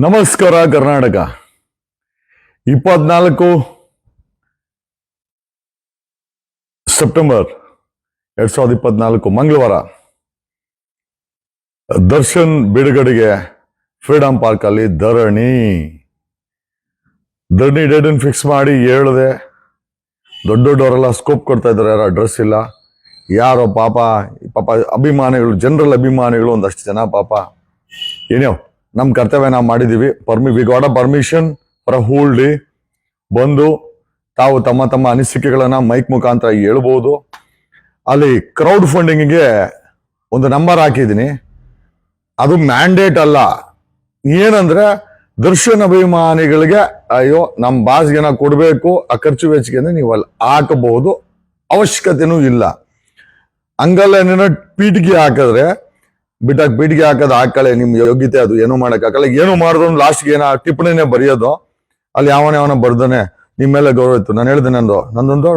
ನಮಸ್ಕಾರ ಕರ್ನಾಟಕ. 24 ಸೆಪ್ಟೆಂಬರ್ 2024 ಮಂಗಳವಾರ ದರ್ಶನ್ ಬಿಡುಗಡೆಗೆ ಫ್ರೀಡಂ ಪಾರ್ಕ್ ಅಲ್ಲಿ ಧರಣಿ ಡೇಟನ್ ಫಿಕ್ಸ್ ಮಾಡಿ ಹೇಳಿದೆ. ದೊಡ್ಡವರೆಲ್ಲ ಸ್ಕೋಪ್ ಕೊಡ್ತಾ ಇದ್ದಾರೆ. ಯಾರು ಅಡ್ರೆಸ್ ಇಲ್ಲ, ಯಾರೋ ಪಾಪ ಅಭಿಮಾನಿಗಳು, ಜನರಲ್ ಅಭಿಮಾನಿಗಳು ಒಂದಷ್ಟು ಜನ ಪಾಪ ಏನೋ ನಮ್ಮ ಕರ್ತವ್ಯ ನಾವು ಮಾಡಿದ್ದೀವಿ. We got a permission for a whole day. ಬಂದು ತಾವು ತಮ್ಮ ತಮ್ಮ ಅನಿಸಿಕೆಗಳನ್ನ ಮೈಕ್ ಮುಖಾಂತರ ಹೇಳ್ಬೋದು. ಅಲ್ಲಿ ಕ್ರೌಡ್ ಫಂಡಿಂಗಿಗೆ ಒಂದು ನಂಬರ್ ಹಾಕಿದ್ದೀನಿ. ಅದು ಮ್ಯಾಂಡೇಟ್ ಅಲ್ಲ. ಏನಂದ್ರೆ ದರ್ಶನ್ ಅಭಿಮಾನಿಗಳಿಗೆ ಅಯ್ಯೋ ನಮ್ಮ ಬಾಸ್ಗೆನ ಕೊಡಬೇಕು, ಆ ಖರ್ಚು ವೆಚ್ಚಿಗೆ ನೀವು ಅಲ್ಲಿ ಹಾಕಬಹುದು, ಅವಶ್ಯಕತೆನೂ ಇಲ್ಲ. ಹಂಗಲ್ಲ ಏನೇನೋ ಪೀಟಿಗೆ ಹಾಕಿದ್ರೆ ಪೀಟಿಗೆ ಹಾಕೋದು ಹಾಕಳೆ, ನಿಮ್ ಯೋಗ್ಯತೆ ಅದು ಏನೂ ಮಾಡಕ್ಕಾಗಲ್ಲ. ಏನು ಮಾಡಿದ್ರು ಲಾಸ್ಟ್ಗೆ ಏನೋ ಟಿಪ್ಪಣಿನೇ ಬರೆಯೋದು. ಅಲ್ಲಿ ಯಾವನ ಬರ್ದಾನೆ ನಿಮ್ಮ ಮೇಲೆ ಗೌರವ ಇತ್ತು. ನಾನು ಹೇಳಿದೆ ನಂದೊಂದು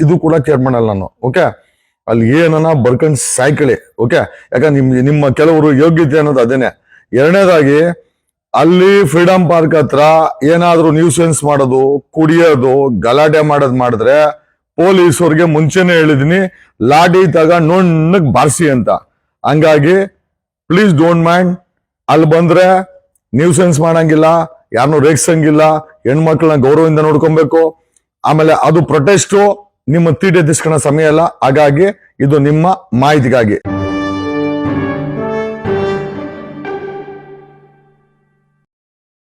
ಇದು ಕೂಡ ಕೇರ್ ಮಾಡಲ್ಲ ನಾನು. ಓಕೆ, ಅಲ್ಲಿ ಏನನ್ನ ಬರ್ಕೊಂಡ್ ಸಾಯ್ಕಳಿ. ಓಕೆ, ಯಾಕಂದ್ರೆ ನಿಮ್ಮ ಕೆಲವರು ಯೋಗ್ಯತೆ ಅನ್ನೋದು ಅದೇನೆ. ಎರಡನೇದಾಗಿ ಅಲ್ಲಿ ಫ್ರೀಡಂ ಪಾರ್ಕ್ ಹತ್ರ ಏನಾದ್ರೂ ನ್ಯೂಸೆನ್ಸ್ ಮಾಡೋದು, ಕುಡಿಯೋದು, ಗಲಾಟೆ ಮಾಡಿದ್ರೆ ಪೊಲೀಸವ್ರಿಗೆ ಮುಂಚೆನೆ ಹೇಳಿದೀನಿ, ಲಾಠಿ ತಗೊಂಡ್ ನುಣ್ಣಗ್ ಬಾರಿಸಿ ಅಂತ. ಹಂಗಾಗಿ ಪ್ಲೀಸ್ ಡೋಂಟ್ ಮೈಂಡ್. ಅಲ್ಲಿ ಬಂದ್ರೆ ನ್ಯೂಸೆನ್ಸ್ ಮಾಡಂಗಿಲ್ಲ, ಯಾರನ್ನೂ ರೇಗ್ಸಂಗಿಲ್ಲ, ಹೆಣ್ಮಕ್ಳನ್ನ ಗೌರವದಿಂದ ನೋಡ್ಕೊಬೇಕು. ಆಮೇಲೆ ಅದು ಪ್ರೊಟೆಸ್ಟು ನಿಮ್ಮ ತೀಟೆ ತಿಸ್ಕೊಳ್ಳೋ ಸಮಯ ಅಲ್ಲ. ಹಾಗಾಗಿ ಇದು ನಿಮ್ಮ ಮಾಹಿತಿಗಾಗಿ.